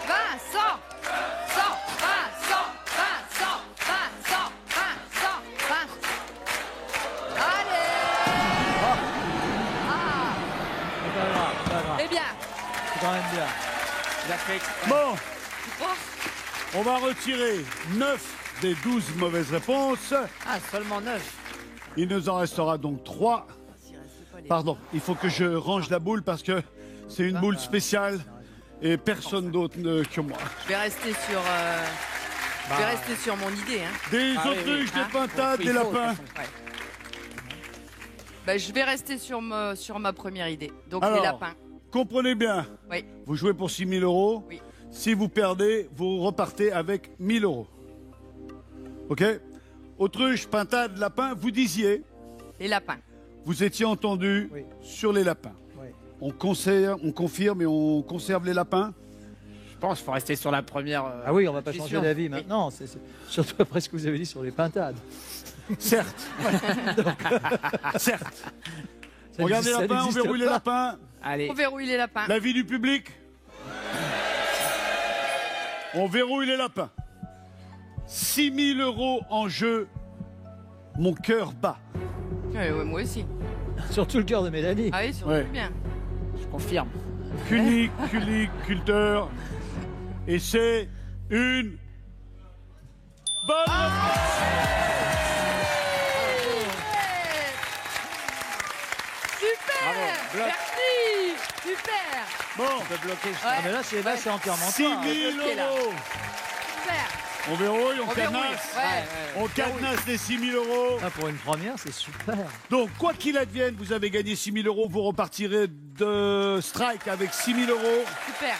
Vincent. Vincent. Vincent. Vincent. Vincent. Vincent. Vincent. Allez. Ah. C'est pas grave, c'est pas grave. Eh bien, C'est quand même bien. Il a fait exprès. Bon, Oh, on va retirer 9 des 12 mauvaises réponses. Ah, seulement 9. Il nous en restera donc 3. Pardon, il faut que je range la boule parce que c'est une boule spéciale et personne d'autre que moi. je vais rester sur. Je vais rester sur mon idée. Hein. Des Ah oui, autruches, oui. des pintades, des lapins. Bah, je vais rester sur ma première idée. Donc les Alors, lapins. comprenez bien, Oui. vous jouez pour 6 000 euros. Oui. Si vous perdez, vous repartez avec 1 000 euros. OK? Autruche, pintade, lapin, vous disiez, Les lapins. vous étiez entendu Oui. sur les lapins. Oui. On confirme et on conserve les lapins. Je pense qu'il faut rester sur la première. Ah oui, on va pas intuition. changer d'avis Oui. maintenant. Surtout après ce que vous avez dit sur les pintades. Certes. Certes. Ça Regardez les ça lapins, on n'existe verrouille les pas. lapins. Allez. On verrouille les lapins. L'avis du public. On verrouille les lapins. 6 000 euros en jeu. Mon cœur bat. Ouais, moi aussi. Surtout le cœur de Mélanie. Ah oui, surtout Ouais. bien. Je confirme. Culteur. Et c'est une bonne réponse. Super. Bravo, bloc. Merci. Super. Bon, On peut bloquer. Ah, mais là, c'est entièrement 6 toi. 000 bloqué, là. euros. Super. On verrouille, on On verrouille. cadenasse. Ouais. On cadenasse les 6 000 euros. Ah, pour une première, c'est super. Donc, quoi qu'il advienne, vous avez gagné 6 000 euros. Vous repartirez de strike avec 6 000 euros. Super.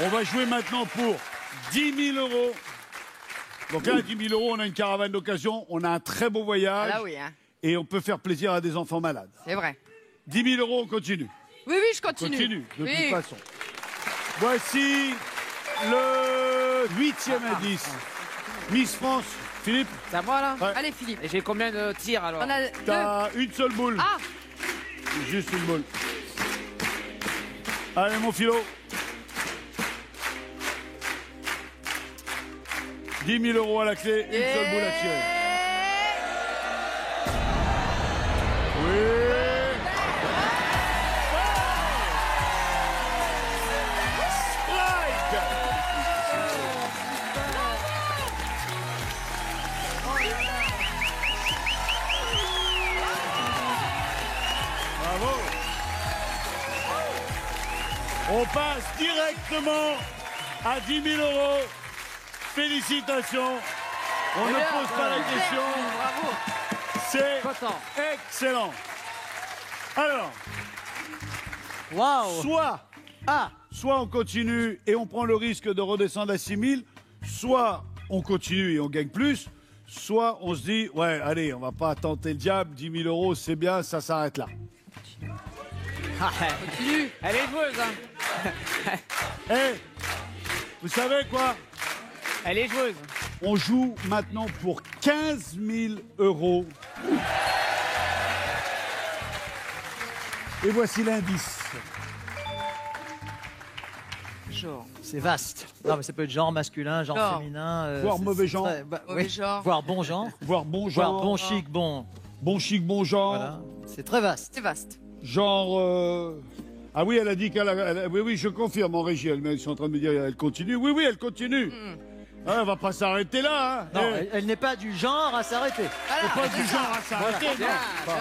On va jouer maintenant pour 10 000 euros. Donc là, 10 000 euros, on a une caravane d'occasion, on a un très beau Ah voyage là oui, hein. et on peut faire plaisir à des enfants malades. C'est vrai. 10 000 euros, on continue. Oui, oui, je continue. Continue, de Oui. toute façon. Voici le 8e indice. Miss France, Philippe, C'est à moi là Ouais. Allez, Philippe. Et j'ai combien de tirs alors On a deux. t'as une seule boule. Ah, Juste une boule. Allez, mon philo. 10 000 euros à la clé, une seule boule à tirer. Oui. Strike. Bravo. On passe directement à 10 000 euros. Félicitations. On ne pose pas la question. bravo. C'est Content. excellent. Alors, Waouh. soit on continue et on prend le risque de redescendre à 6 000, soit on continue et on gagne plus, soit on se dit, ouais, allez, on va pas tenter le diable, 10 000 euros, c'est bien, ça s'arrête là. Continue. Elle est joueuse, hein. Eh, vous savez quoi? Elle est joueuse. On joue maintenant pour 15 000 euros. Et voici l'indice. Genre. C'est vaste. Non, mais ça peut être genre masculin, genre Genre. féminin. Voire c'est- mauvais c'est genre. très- Mauvais oui. genre. Voire bon genre. Voire bon Voire genre, bon chic, bon. bon chic, bon genre. Voilà. C'est très vaste. C'est vaste. Genre. Ah oui, elle a dit oui, oui, je confirme en régie. Ils sont en train de me dire, elle continue. Oui, oui, elle continue. Ah, elle va pas s'arrêter là. Hein. Non, Eh, elle n'est pas du genre à s'arrêter. Voilà. pas du genre à s'arrêter. non. Bon.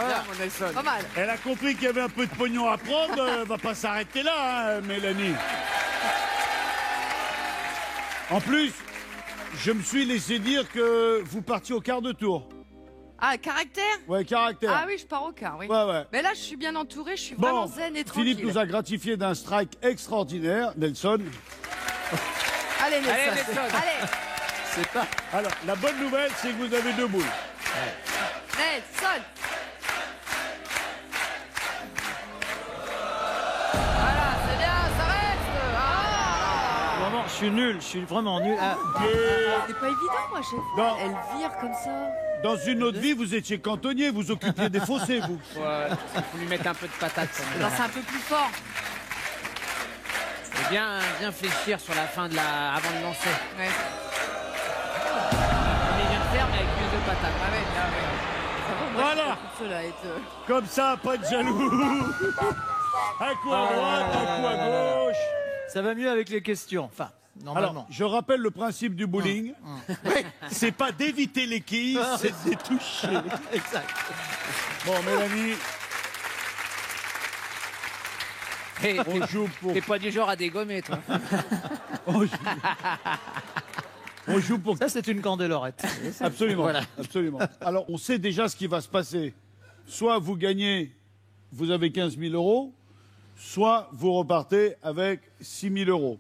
Bien, mon Nelson. Pas mal. Elle a compris qu'il y avait un peu de pognon à prendre. Elle va pas s'arrêter là, hein, Mélanie. En plus, je me suis laissé dire que vous partiez au quart de tour. Ah, caractère. Ouais, caractère. Ah oui, je pars au quart, oui. Ouais, ouais. Mais là, je suis bien entourée, je suis vraiment Bon, zen et tranquille. Philippe nous a gratifié d'un strike extraordinaire. Nelson. Allez, Nelson. Allez, Nelson. Allez, C'est pas. Alors, la bonne nouvelle, c'est que vous avez 2 boules. Nelson. Voilà, c'est bien, ça reste. Ah. Vraiment, je suis nul. Je suis vraiment nul. Ah, C'est pas évident, moi, Non. Elle vire comme ça. Dans une autre vie, vous étiez cantonnier, vous occupiez des fossés, vous. Ouais, faut lui mettre un peu de patate. quand même. Non, c'est un peu plus fort. Et bien fléchir sur la fin de la. Avant de lancer. Ouais. Comme il vient de faire, mais avec plus de patate. Ah ouais, ah ouais. Voilà. Cela est. Comme ça, pas de jaloux. Un coup à droite, un coup à gauche. Ça va mieux avec les questions. Enfin, normalement. Alors, je rappelle le principe du bowling. C'est pas d'éviter les quilles, c'est de les toucher. Exact. Bon, Mélanie, on joue pour... T'es pas du genre à dégommer, toi. On joue pour... Ça, c'est une candelorette. Absolument, Voilà. absolument. Alors, on sait déjà ce qui va se passer. Soit vous gagnez, vous avez 15 000 euros, soit vous repartez avec 6 000 euros.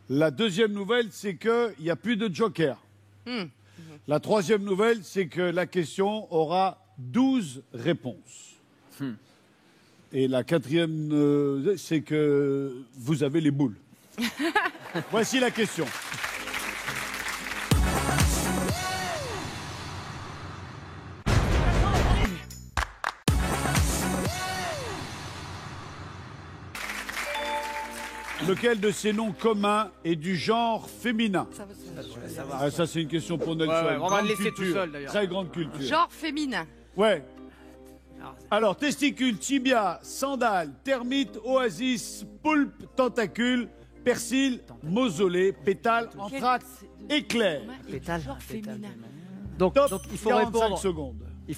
La deuxième nouvelle, c'est qu'il n'y a plus de joker. La troisième nouvelle, c'est que la question aura 12 réponses. Et la quatrième, c'est que vous avez les boules. Voici la question. Lequel de ces noms communs est du genre féminin? Ah, ça, c'est une question pour Nelson. Ouais, on va Grande le laisser culture, tout seul, d'ailleurs. Très grande culture. Genre féminin. Ouais. Alors, testicule, tibia, sandale, termite, oasis, poulpe, tentacule, persil, mausolée, pétale, entracte, éclair. Pétale. Genre féminin. Donc, Top, il faut 45 répondre. secondes.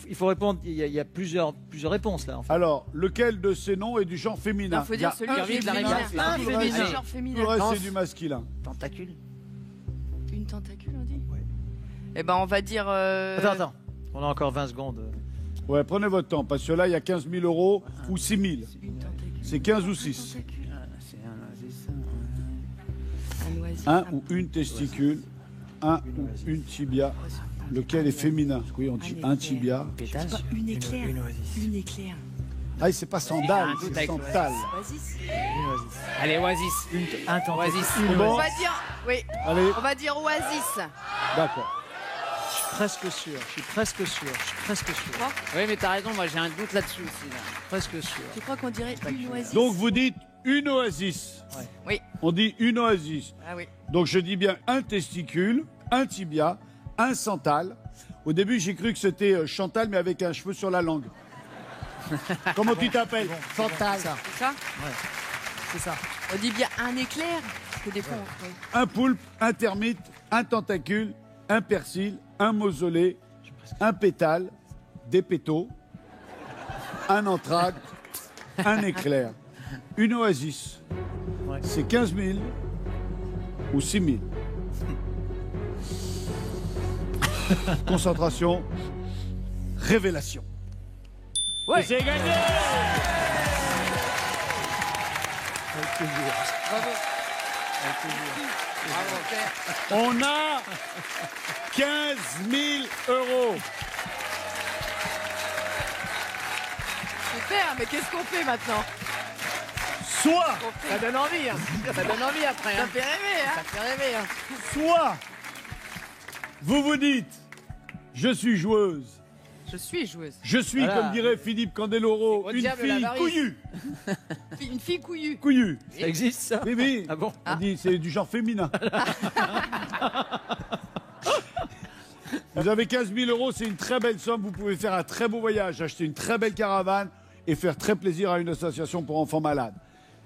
Il faut répondre. Il y a plusieurs réponses là. En fait. Alors, lequel de ces noms est du genre féminin? Il faut Il y a dire celui un qui est féminin, féminin. un Un féminin. féminin, genre Tout le féminin. reste, Danse. c'est du masculin. Tentacule. Une tentacule, on dit. Eh ben, on va dire. Attends. On a encore 20 secondes. Ouais, prenez votre temps, parce que là, il y a 15 000 euros ou 6 000. Une tentacule. C'est 15 ou 6. C'est Un oasis. Un ou une testicule, un ou une tibia. Lequel est féminin? Oui, on dit un tibia. pétale. Une éclair. Une éclair. Ah, c'est pas sandale, un doute c'est avec sandale. Oasis. Allez, Oasis. Un temps. Oasis. C'est bon? On va dire. Oui. Allez, On va dire oasis. d'accord. Je suis presque sûr. Oui, mais t'as raison, moi j'ai un doute là-dessus aussi. Là. Presque sûr. Tu crois qu'on dirait une oasis? Donc, vous dites une oasis. Oui. On dit une oasis. Ah oui. Donc, je dis bien un testicule, un tibia, un santal. Au début, j'ai cru que c'était Chantal, mais avec un cheveu sur la langue. Comment tu t'appelles? Chantal. C'est ça? C'est ça. On dit bien un éclair. Parce que des fois, oui. Un poulpe, un termite, un tentacule, un persil, un mausolée, un pétale, des pétaux, un entracte, un éclair. Une oasis. Ouais. C'est 15 000 ou 6 000. Concentration. Révélation. Ouais. Et c'est gagné! On a 15 000 euros. Super, mais qu'est-ce qu'on fait maintenant? Soit, Ça donne envie, hein. Ça donne envie après. Ça Hein. fait rêver, hein? Ça fait rêver. Hein. soit, vous vous dites, je suis joueuse. Je suis joueuse. Je suis, Voilà. comme dirait Philippe Candeloro, Au une diable, fille l'avarice. couillue. Une fille couillue. Couillue. Ça existe ça? Oui, oui. Ah bon? On dit, c'est du genre féminin. Vous avez 15 000 euros, c'est une très belle somme. Vous pouvez faire un très beau voyage, acheter une très belle caravane et faire très plaisir à une association pour enfants malades.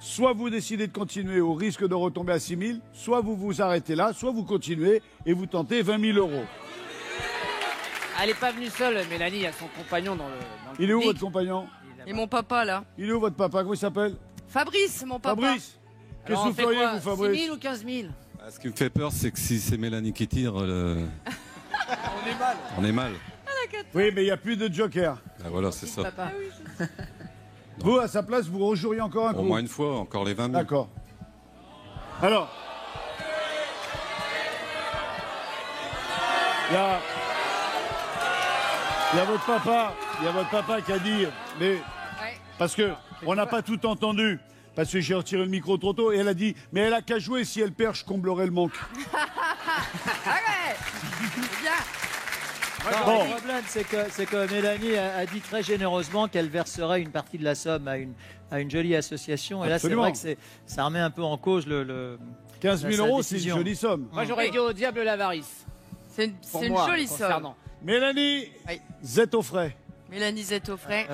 Soit vous décidez de continuer au risque de retomber à 6 000, soit vous vous arrêtez là, soit vous continuez et vous tentez 20 000 euros. Elle n'est pas venue seule, Mélanie, il y a son compagnon dans le Il est où public. votre compagnon? Et mon papa, là? Il est où votre papa? Comment il s'appelle? Fabrice, mon papa. Fabrice. Qu'est-ce Alors, que on vous fait feriez, quoi, vous, 6 Fabrice? 000 ou 15 000? Ah, ce qui me fait peur, c'est que si c'est Mélanie qui tire, on est mal. Oui, mais il n'y a plus de joker. Ah, voilà, c'est ça. Papa. Vous, à sa place, vous rejoueriez encore un coup? Au moins une fois, encore les 20 000. D'accord. Alors, il y a votre papa qui a dit, mais Ouais. parce que on n'a pas tout entendu, parce que j'ai retiré le micro trop tôt, et elle a dit, mais elle a qu'à jouer, si elle perd, je comblerai le manque. Ah ouais. C'est bien. Bon. Le problème, c'est que Mélanie a dit très généreusement qu'elle verserait une partie de la somme à une jolie association. Et là, c'est Absolument. vrai que ça remet un peu en cause le 15 000 sa euros, c'est une décision. jolie somme. Moi, j'aurais dit au diable l'avarice. C'est Pour une moi, jolie somme. concernant. Mélanie, Oui. vous êtes au frais. Mélanie Z au frais.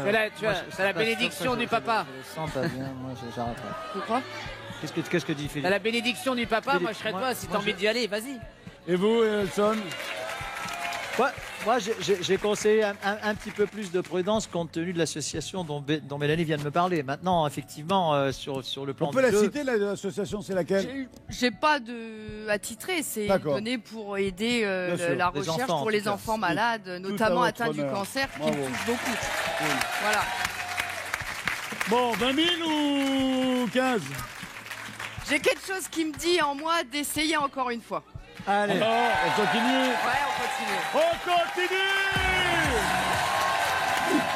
C'est la bénédiction du papa. Je le sens pas bien, moi j'arrêterai. Tu crois? Qu'est-ce que dit Philippe? T'as la bénédiction du papa, Philippe, moi je serais toi, si t'as moi, envie d'y aller, vas-y. Et vous, Nelson? Moi, j'ai conseillé un petit peu plus de prudence compte tenu de l'association dont Mélanie vient de me parler. Maintenant, effectivement, sur le plan On peut du la jeu, citer, l'association, c'est laquelle? J'ai pas de attitré, c'est D'accord. donné pour aider Bien sûr, la les recherche enfants, en pour tout les cas. enfants malades, à notamment votre atteints du honneur. cancer, qui Bravo. me touche beaucoup. Voilà. Bon, 20 000 ou 15? J'ai quelque chose qui me dit en moi d'essayer encore une fois. allez, Alors, on continue? Ouais, on continue. On continue!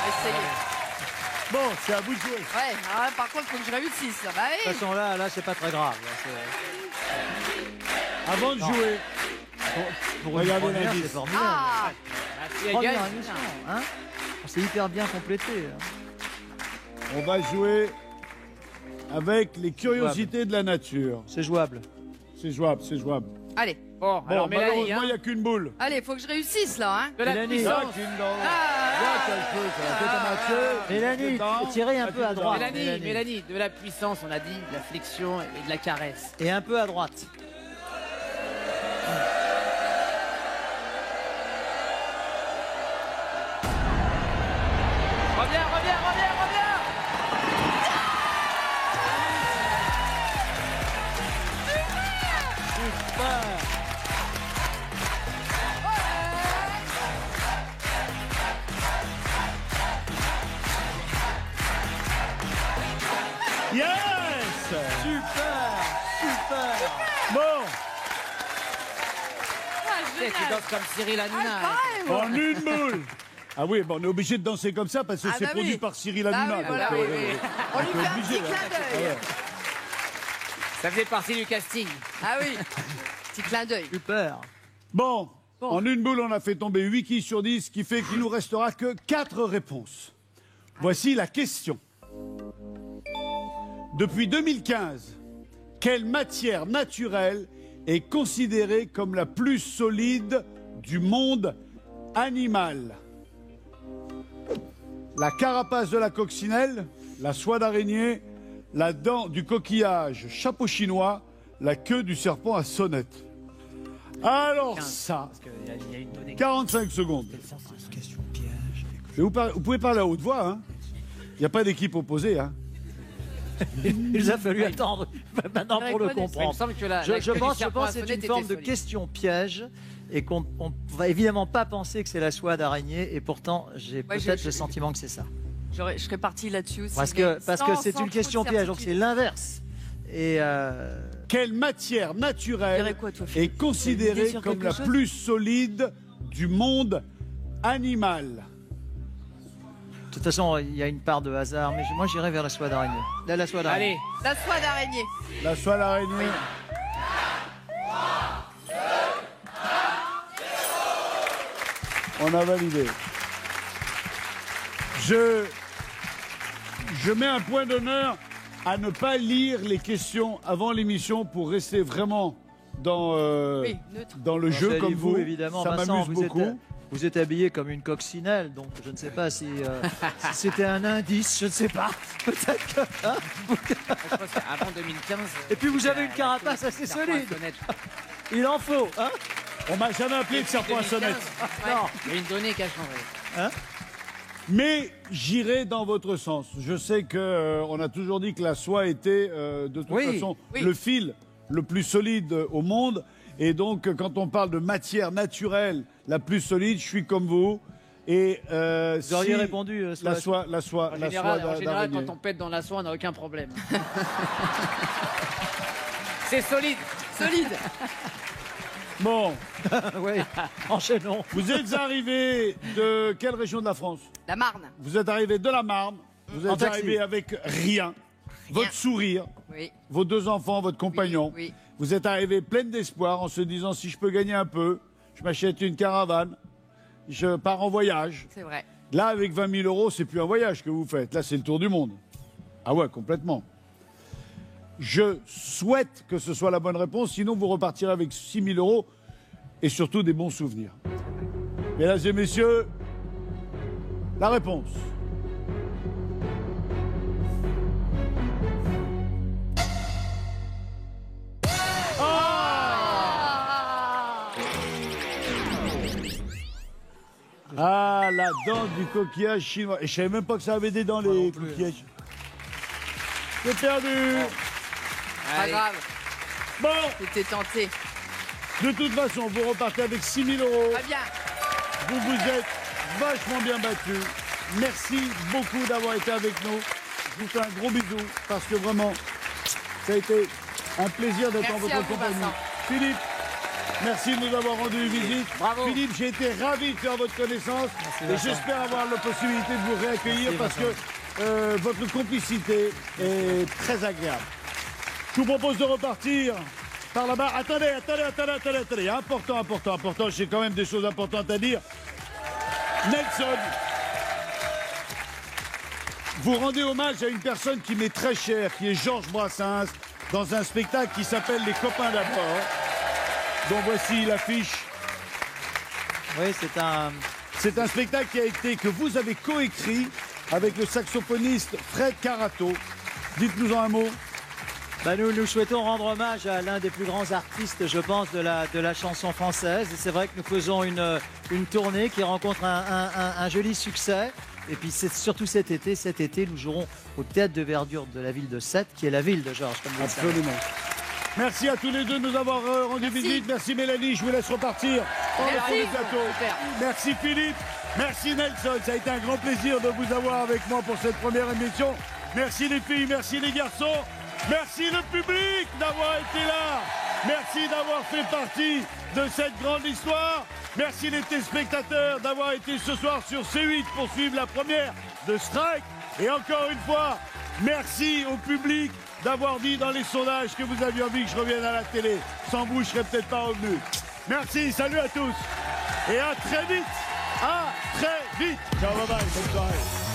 Essayez. Bon, c'est à vous de jouer. Ouais, alors là, par contre, il faut que je réussisse. Bah de oui. toute façon, là, c'est pas très grave. Avant de jouer, Pour une Regardez première, l'indice. c'est formidable. Ah, Si elle Première gagne, émission, hein. On s'est hyper bien complété. Hein. on va jouer avec les curiosités de la nature. C'est jouable. C'est jouable, c'est jouable. allez. Bon, Bon, alors Mélanie, malheureusement, hein, il n'y a qu'une boule. Allez, faut que je réussisse là, hein. de la Mélanie. Il y a puissance. qu'une dent. Il y a quelque chose, ça. C'est un Mathieu. Mélanie, Dedans. tirez un peu à droite. Mélanie, de la puissance, on a dit, de la flexion et de la caresse. Et un peu à droite. Reviens, reviens, reviens, reviens. Yes! Super. Bon, Tu sais, tu danses comme Cyril Hanouna. hein. en une boule. Ah oui, bon, on est obligé de danser comme ça parce que Ah c'est bah produit oui. par Cyril Bah Hanouna. oui, donc, voilà, oui, oui. On lui on est fait un obligé, petit là. clin d'œil. Ça faisait partie du casting. Ah oui, petit clin d'œil. Super. Bon, Bon. en une boule, on a fait tomber 8 quilles sur 10, ce qui fait qu'il nous restera que 4 réponses. Voici la question. Depuis 2015, quelle matière naturelle est considérée comme la plus solide du monde animal? La carapace de la coccinelle, la soie d'araignée, la dent du coquillage chapeau chinois, la queue du serpent à sonnette. Alors ça, Parce qu'il y a une donnée. 45 secondes. Question piège. Mais vous pouvez parler à haute voix, hein. Il n'y a pas d'équipe opposée, hein. Il nous a fallu attendre maintenant pour le Il me comprendre. semble que la Je queue du pense serpent à que c'est sonnette une forme était de solide. question piège et qu'on ne va évidemment pas penser que c'est la soie d'araignée et pourtant j'ai Ouais, peut-être je- le sentiment que c'est ça. Je serais partie là-dessus aussi. Parce mais que sans c'est trop une question de piège, donc c'est certitude. l'inverse. Et Quelle matière Tu naturelle dirais quoi, toi, est Philippe? T'as une considérée idée sur comme quelque la chose plus solide du monde animal? de toute façon, il y a une part de hasard, mais moi j'irai vers la soie d'araignée. La soie d'araignée. Allez, La soie d'araignée. La soie d'araignée. On a validé. Je mets un point d'honneur à ne pas lire les questions avant l'émission pour rester vraiment dans, Oui, neutre. dans le jeu comme vous. évidemment, Ça Vincent, m'amuse beaucoup. vous êtes habillé comme une coccinelle, donc je ne sais pas si, si c'était un indice, je ne sais pas. Peut-être que. hein. je pense qu'avant 2015. Et puis vous avez une carapace assez solide. Il en faut, hein. On m'a jamais appelé de serpent à sonnette. Non. Il y a une donnée qui a changé. Mais j'irai dans votre sens. Je sais que on a toujours dit que la soie était de toute Oui, façon oui. le fil le plus solide au monde. Et donc, quand on parle de matière naturelle la plus solide, je suis comme vous. Et Vous auriez répondu. la soie En général, d'araignée. quand on pète dans la soie, on n'a aucun problème. C'est solide. Solide. Bon, oui, enchaînons. vous êtes arrivé de quelle région de la France? La Marne. Vous êtes arrivé de la Marne. Vous En êtes taxi. arrivé avec rien. Votre sourire, Oui. vos 2 enfants, votre compagnon. Oui. Vous êtes arrivé pleine d'espoir en se disant si je peux gagner un peu, je m'achète une caravane, je pars en voyage. C'est vrai. Là, avec 20 000 euros, c'est plus un voyage que vous faites. Là, c'est le tour du monde. Ah ouais, complètement. Je souhaite que ce soit la bonne réponse, sinon vous repartirez avec 6 000 euros et surtout des bons souvenirs. Mesdames et messieurs, la réponse. Ah, la dent du coquillage chinois. Et je savais même pas que ça avait des dents, les coquillages. C'est perdu. Pas Allez. grave, Bon, j'étais tenté. de toute façon, vous repartez avec 6 000 euros. Très bien. Vous vous êtes vachement bien battus. Merci beaucoup d'avoir été avec nous. Je vous fais un gros bisou parce que vraiment, ça a été un plaisir d'être en Merci à votre vous, compagnie. Vincent. Philippe, merci de nous avoir rendu visite. Bravo. Philippe, j'ai été ravi de faire votre connaissance et Vincent. j'espère avoir la possibilité de vous réaccueillir Merci, parce Vincent. que votre complicité est très agréable. Je vous propose de repartir par là-bas. Attendez. Important. J'ai quand même des choses importantes à dire. Nelson, vous rendez hommage à une personne qui m'est très chère, qui est Georges Brassens, dans un spectacle qui s'appelle Les Copains d'abord, dont voici l'affiche. Oui, c'est un... C'est un spectacle que vous avez coécrit avec le saxophoniste Fred Carato. Dites-nous en un mot. Nous souhaitons rendre hommage à l'un des plus grands artistes, je pense, de la chanson française. Et c'est vrai que nous faisons une tournée qui rencontre un joli succès. Et puis c'est surtout cet été, nous jouerons au Théâtre de Verdure de la ville de Sète, qui est la ville de Georges, comme vous le savez. Absolument. Merci à tous les deux de nous avoir rendu visite. Merci Mélanie, je vous laisse repartir. Merci. Super. Merci Philippe. Merci Nelson. Ça a été un grand plaisir de vous avoir avec moi pour cette première émission. Merci les filles, merci les garçons. Merci le public d'avoir été là. Merci d'avoir fait partie de cette grande histoire. Merci les téléspectateurs d'avoir été ce soir sur C8 pour suivre la première de Strike. Et encore une fois, merci au public d'avoir dit dans les sondages que vous aviez envie que je revienne à la télé. Sans vous, je serais peut-être pas revenu. Merci, salut à tous. Et à très vite. À très vite. Ciao, bye bye, bonne soirée.